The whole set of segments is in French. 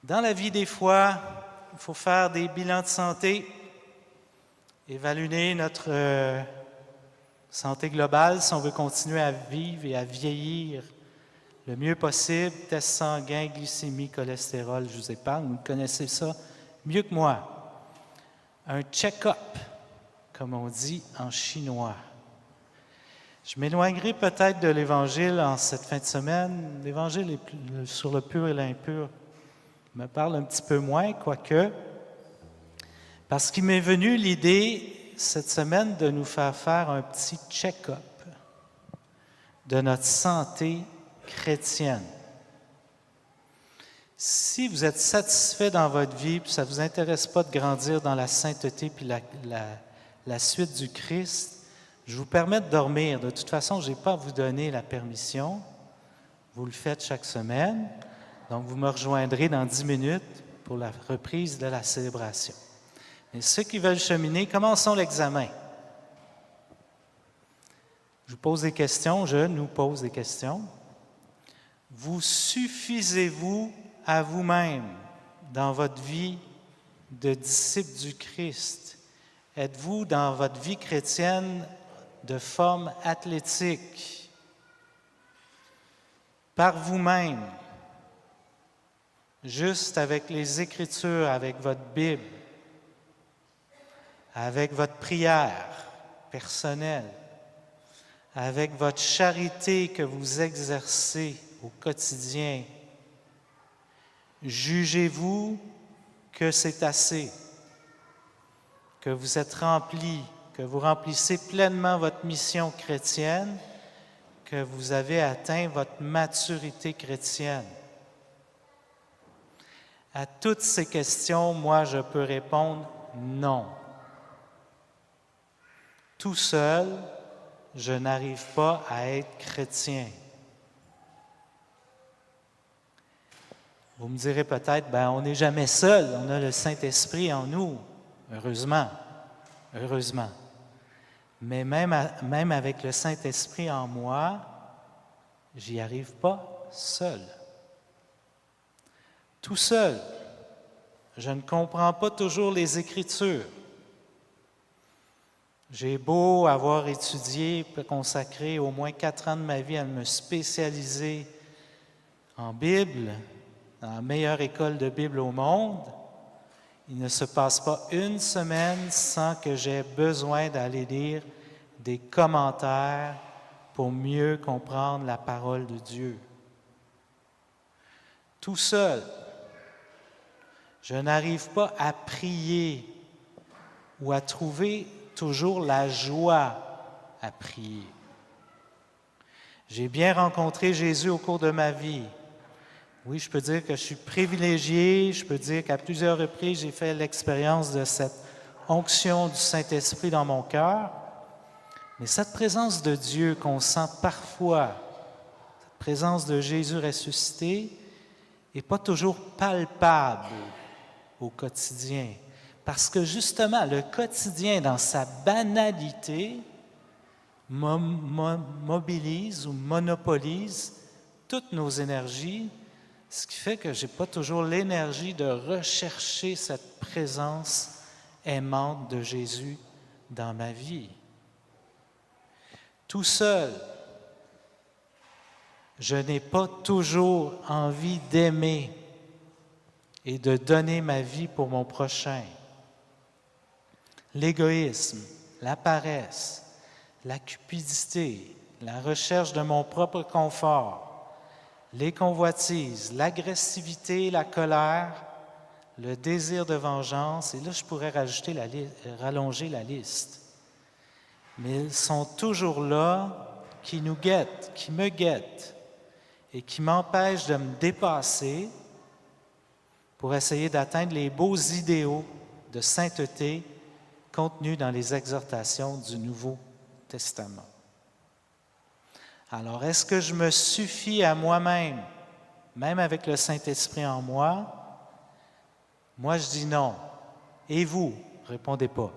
Dans la vie, des fois, il faut faire des bilans de santé, évaluer notre santé globale si on veut continuer à vivre et à vieillir le mieux possible. Test sanguin, glycémie, cholestérol, je vous épargne, vous connaissez ça mieux que moi. Un check-up, comme on dit en chinois. Je m'éloignerai peut-être de l'Évangile en cette fin de semaine. L'Évangile sur le pur et l'impur me parle un petit peu moins, quoique, parce qu'il m'est venu l'idée cette semaine de nous faire un petit check-up de notre santé chrétienne. Si vous êtes satisfait dans votre vie, puis ça ne vous intéresse pas de grandir dans la sainteté puis la suite du Christ, je vous permets de dormir. De toute façon, je n'ai pas à vous donner la permission. Vous le faites chaque semaine. Donc, vous me rejoindrez dans 10 minutes pour la reprise de la célébration. Mais ceux qui veulent cheminer, commençons l'examen. Je vous pose des questions, je nous pose des questions. Vous suffisez-vous à vous-même dans votre vie de disciple du Christ? Êtes-vous dans votre vie chrétienne de forme athlétique? Par vous-même? Juste avec les Écritures, avec votre Bible, avec votre prière personnelle, avec votre charité que vous exercez au quotidien. Jugez-vous que c'est assez, que vous êtes rempli, que vous remplissez pleinement votre mission chrétienne, que vous avez atteint votre maturité chrétienne? À toutes ces questions, moi, je peux répondre non. Tout seul, je n'arrive pas à être chrétien. Vous me direz peut-être, on n'est jamais seul, on a le Saint-Esprit en nous. Heureusement, heureusement. Mais même avec le Saint-Esprit en moi, j'y arrive pas seul. Tout seul, je ne comprends pas toujours les Écritures. J'ai beau avoir étudié, consacré au moins 4 ans de ma vie à me spécialiser en Bible, dans la meilleure école de Bible au monde, il ne se passe pas une semaine sans que j'aie besoin d'aller lire des commentaires pour mieux comprendre la parole de Dieu. Tout seul, je n'arrive pas à prier ou à trouver toujours la joie à prier. J'ai bien rencontré Jésus au cours de ma vie. Oui, je peux dire que je suis privilégié, je peux dire qu'à plusieurs reprises, j'ai fait l'expérience de cette onction du Saint-Esprit dans mon cœur. Mais cette présence de Dieu qu'on sent parfois, cette présence de Jésus ressuscité, n'est pas toujours palpable au quotidien. Parce que justement, le quotidien, dans sa banalité, mobilise ou monopolise toutes nos énergies, ce qui fait que je n'ai pas toujours l'énergie de rechercher cette présence aimante de Jésus dans ma vie. Tout seul, je n'ai pas toujours envie d'aimer et de donner ma vie pour mon prochain. L'égoïsme, la paresse, la cupidité, la recherche de mon propre confort, les convoitises, l'agressivité, la colère, le désir de vengeance, et là je pourrais rallonger la liste. Mais ils sont toujours là, qui nous guettent, qui me guettent, et qui m'empêchent de me dépasser pour essayer d'atteindre les beaux idéaux de sainteté contenus dans les exhortations du Nouveau Testament. Alors, est-ce que je me suffis à moi-même, même avec le Saint-Esprit en moi? Moi, je dis non. Et vous? Répondez pas.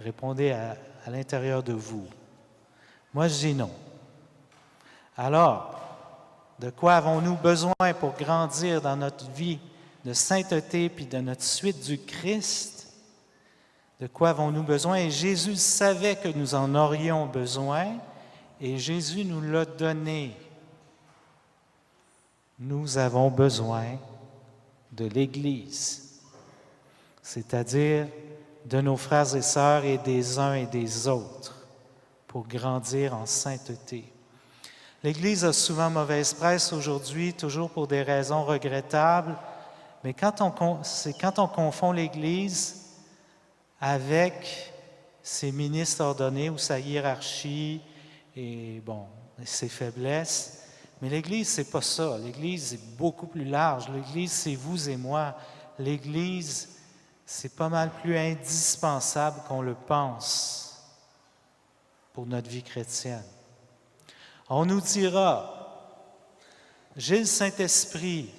Répondez à l'intérieur de vous. Moi, je dis non. Alors, De quoi avons-nous besoin pour grandir dans notre vie de sainteté puis de notre suite du Christ? De quoi avons-nous besoin? Et Jésus savait que nous en aurions besoin et Jésus nous l'a donné. Nous avons besoin de l'Église, c'est-à-dire de nos frères et sœurs et des uns et des autres pour grandir en sainteté. L'Église a souvent mauvaise presse aujourd'hui, toujours pour des raisons regrettables, mais c'est quand on confond l'Église avec ses ministres ordonnés ou sa hiérarchie et ses faiblesses. Mais l'Église, c'est pas ça. L'Église est beaucoup plus large. L'Église, c'est vous et moi. L'Église, c'est pas mal plus indispensable qu'on le pense pour notre vie chrétienne. On nous dira, j'ai le Saint-Esprit,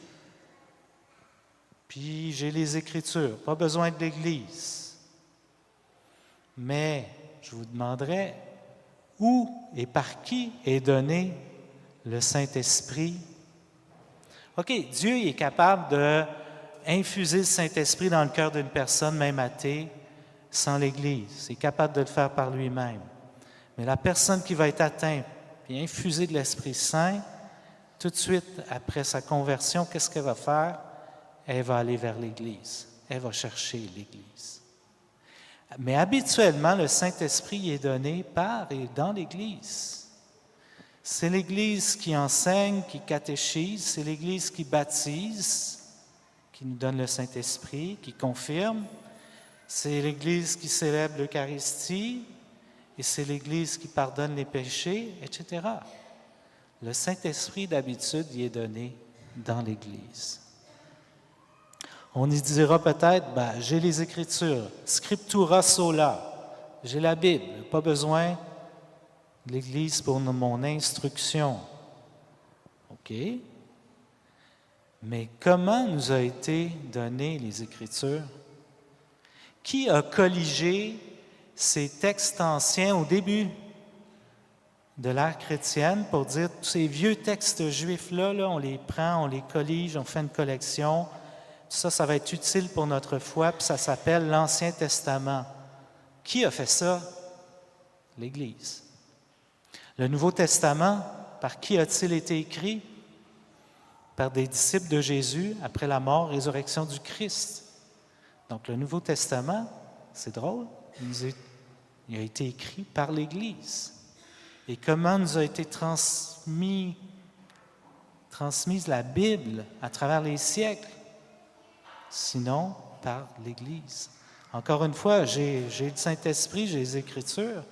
puis j'ai les Écritures, pas besoin de l'Église. Mais je vous demanderai, où et par qui est donné le Saint-Esprit? OK, Dieu est capable d'infuser le Saint-Esprit dans le cœur d'une personne, même athée, sans l'Église. Il est capable de le faire par lui-même. Mais la personne qui va être atteinte et infusée de l'Esprit Saint, tout de suite après sa conversion, qu'est-ce qu'elle va faire? Elle va aller vers l'Église. Elle va chercher l'Église. Mais habituellement, le Saint-Esprit est donné par et dans l'Église. C'est l'Église qui enseigne, qui catéchise, c'est l'Église qui baptise, qui nous donne le Saint-Esprit, qui confirme. C'est l'Église qui célèbre l'Eucharistie et c'est l'Église qui pardonne les péchés, etc. Le Saint-Esprit, d'habitude, il est donné dans l'Église. On y dira peut-être, j'ai les Écritures, scriptura sola, j'ai la Bible, pas besoin de l'Église pour mon instruction. OK? Mais comment nous a été données les Écritures? Qui a colligé ces textes anciens au début de l'ère chrétienne pour dire tous ces vieux textes juifs-là, on les prend, on les collige, on fait une collection. Ça va être utile pour notre foi, puis ça s'appelle l'Ancien Testament. Qui a fait ça? L'Église. Le Nouveau Testament, par qui a-t-il été écrit? Par des disciples de Jésus après la mort, résurrection du Christ. Donc le Nouveau Testament, c'est drôle, il a été écrit par l'Église. Et comment nous a été transmise la Bible à travers les siècles? Sinon par l'Église. Encore une fois, j'ai le Saint-Esprit, j'ai les Écritures,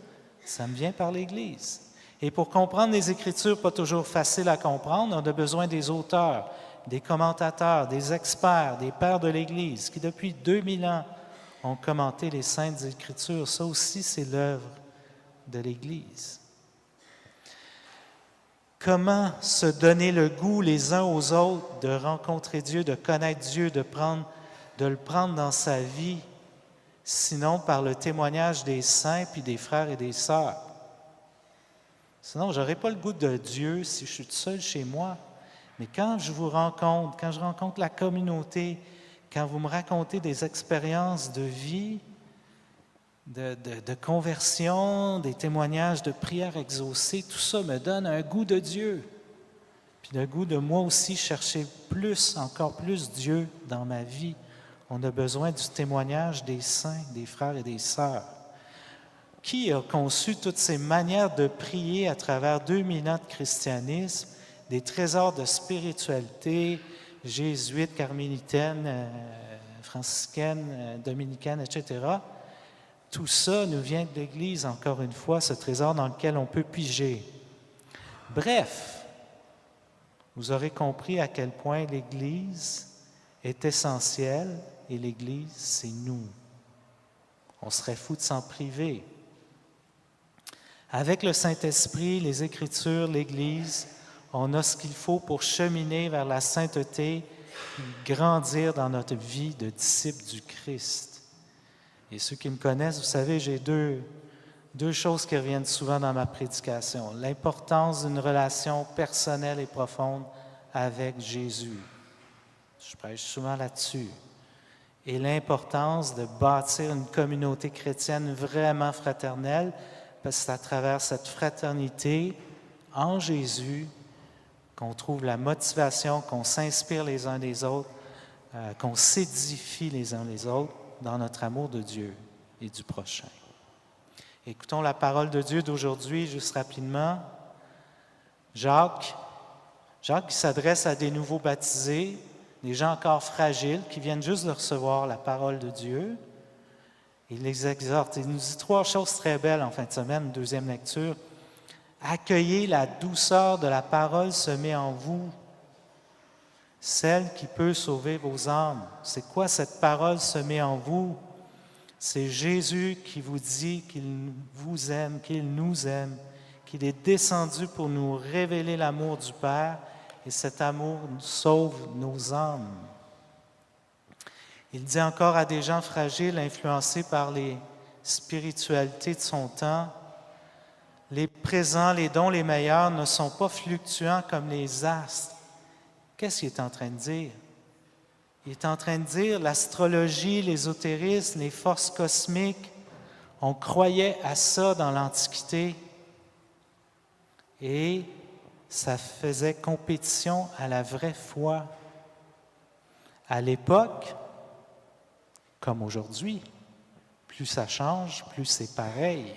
ça me vient par l'Église. Et pour comprendre les Écritures, pas toujours facile à comprendre, on a besoin des auteurs, des commentateurs, des experts, des pères de l'Église, qui depuis 2000 ans ont commenté les Saintes Écritures. Ça aussi, c'est l'œuvre de l'Église. Comment se donner le goût les uns aux autres de rencontrer Dieu, de connaître Dieu, de le prendre dans sa vie, sinon par le témoignage des saints puis des frères et des sœurs. Sinon, je n'aurais pas le goût de Dieu si je suis tout seul chez moi. Mais quand je vous rencontre, quand je rencontre la communauté, quand vous me racontez des expériences de vie, de conversion, des témoignages de prières exaucées, tout ça me donne un goût de Dieu. Puis le goût de moi aussi chercher encore plus Dieu dans ma vie. On a besoin du témoignage des saints, des frères et des sœurs. Qui a conçu toutes ces manières de prier à travers 2000 ans de christianisme, des trésors de spiritualité, jésuites, carmélitaines, franciscaines, dominicaines, etc. Tout ça nous vient de l'Église, encore une fois, ce trésor dans lequel on peut piger. Bref, vous aurez compris à quel point l'Église est essentielle et l'Église, c'est nous. On serait fou de s'en priver. Avec le Saint-Esprit, les Écritures, l'Église, on a ce qu'il faut pour cheminer vers la sainteté et grandir dans notre vie de disciples du Christ. Et ceux qui me connaissent, vous savez, j'ai deux 2 choses qui reviennent souvent dans ma prédication. L'importance d'une relation personnelle et profonde avec Jésus. Je prêche souvent là-dessus. Et l'importance de bâtir une communauté chrétienne vraiment fraternelle, parce que c'est à travers cette fraternité en Jésus qu'on trouve la motivation, qu'on s'inspire les uns des autres, qu'on s'édifie les uns les autres dans notre amour de Dieu et du prochain. Écoutons la parole de Dieu d'aujourd'hui, juste rapidement. Jacques qui s'adresse à des nouveaux baptisés, des gens encore fragiles, qui viennent juste de recevoir la parole de Dieu. Il les exhorte. Il nous dit 3 choses très belles en fin de semaine, 2e lecture. Accueillez la douceur de la parole semée en vous, celle qui peut sauver vos âmes. C'est quoi cette parole semée en vous? C'est Jésus qui vous dit qu'il vous aime, qu'il nous aime, qu'il est descendu pour nous révéler l'amour du Père, et cet amour sauve nos âmes. Il dit encore à des gens fragiles, influencés par les spiritualités de son temps, les présents, les dons les meilleurs ne sont pas fluctuants comme les astres. Qu'est-ce qu'il est en train de dire? Il est en train de dire l'astrologie, l'ésotérisme, les forces cosmiques, on croyait à ça dans l'Antiquité et ça faisait compétition à la vraie foi. À l'époque, comme aujourd'hui, plus ça change, plus c'est pareil.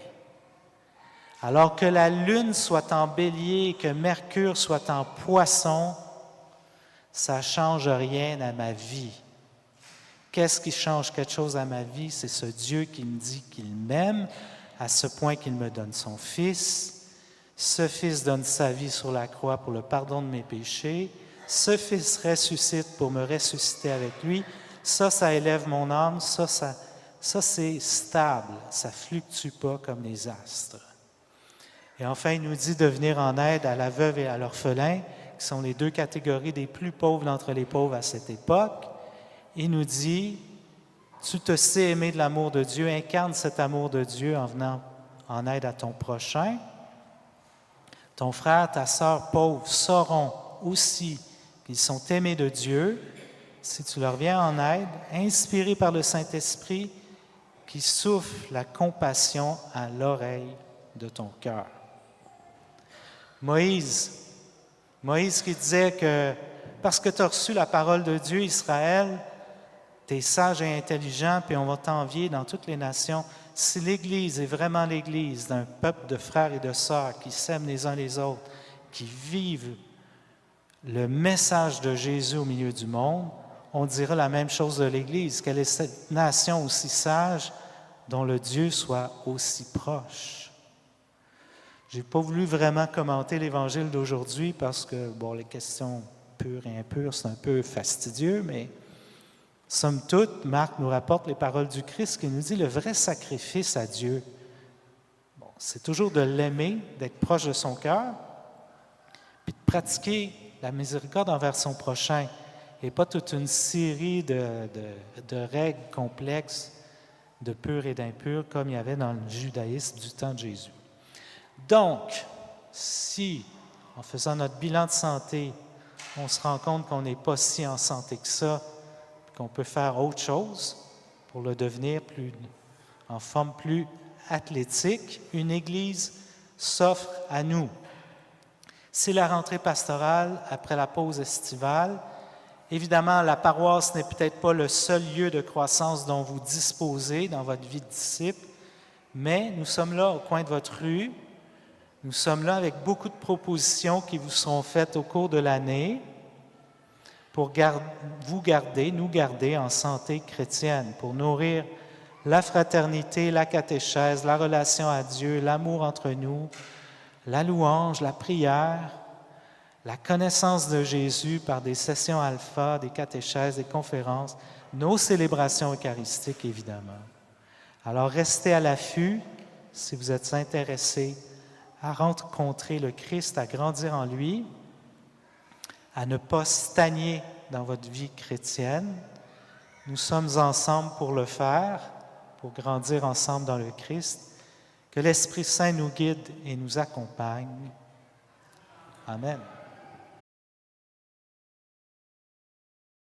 Alors que la Lune soit en Bélier, que Mercure soit en Poisson, ça ne change rien à ma vie. Qu'est-ce qui change quelque chose à ma vie? C'est ce Dieu qui me dit qu'il m'aime, à ce point qu'il me donne son Fils. Ce Fils donne sa vie sur la croix pour le pardon de mes péchés. Ce Fils ressuscite pour me ressusciter avec lui. Ça élève mon âme. Ça c'est stable. Ça ne fluctue pas comme les astres. Et enfin, il nous dit de venir en aide à la veuve et à l'orphelin, qui sont les 2 catégories des plus pauvres d'entre les pauvres à cette époque. Il nous dit, tu te sais aimer de l'amour de Dieu, incarne cet amour de Dieu en venant en aide à ton prochain. Ton frère, ta sœur pauvre sauront aussi qu'ils sont aimés de Dieu si tu leur viens en aide, inspiré par le Saint-Esprit qui souffle la compassion à l'oreille de ton cœur. Moïse qui disait que parce que tu as reçu la parole de Dieu, Israël, tu es sage et intelligent, puis on va t'envier dans toutes les nations. Si l'Église est vraiment l'Église d'un peuple de frères et de sœurs qui s'aiment les uns les autres, qui vivent le message de Jésus au milieu du monde, on dira la même chose de l'Église. Quelle est cette nation aussi sage dont le Dieu soit aussi proche? Je n'ai pas voulu vraiment commenter l'Évangile d'aujourd'hui parce que, les questions pures et impures, c'est un peu fastidieux, mais somme toute, Marc nous rapporte les paroles du Christ qui nous dit le vrai sacrifice à Dieu. C'est toujours de l'aimer, d'être proche de son cœur, puis de pratiquer la miséricorde envers son prochain, et pas toute une série de règles complexes de pur et d'impur comme il y avait dans le judaïsme du temps de Jésus. Donc, si, en faisant notre bilan de santé, on se rend compte qu'on n'est pas si en santé que ça, qu'on peut faire autre chose pour le devenir en forme plus athlétique, une Église s'offre à nous. C'est la rentrée pastorale après la pause estivale. Évidemment, la paroisse n'est peut-être pas le seul lieu de croissance dont vous disposez dans votre vie de disciple, mais nous sommes là au coin de votre rue. Nous sommes là avec beaucoup de propositions qui vous seront faites au cours de l'année pour nous garder en santé chrétienne, pour nourrir la fraternité, la catéchèse, la relation à Dieu, l'amour entre nous, la louange, la prière, la connaissance de Jésus par des sessions alpha, des catéchèses, des conférences, nos célébrations eucharistiques, évidemment. Alors, restez à l'affût si vous êtes intéressés à rencontrer le Christ, à grandir en lui, à ne pas stagner dans votre vie chrétienne. Nous sommes ensemble pour le faire, pour grandir ensemble dans le Christ. Que Que l'Esprit Saint nous guide et nous accompagne. Amen.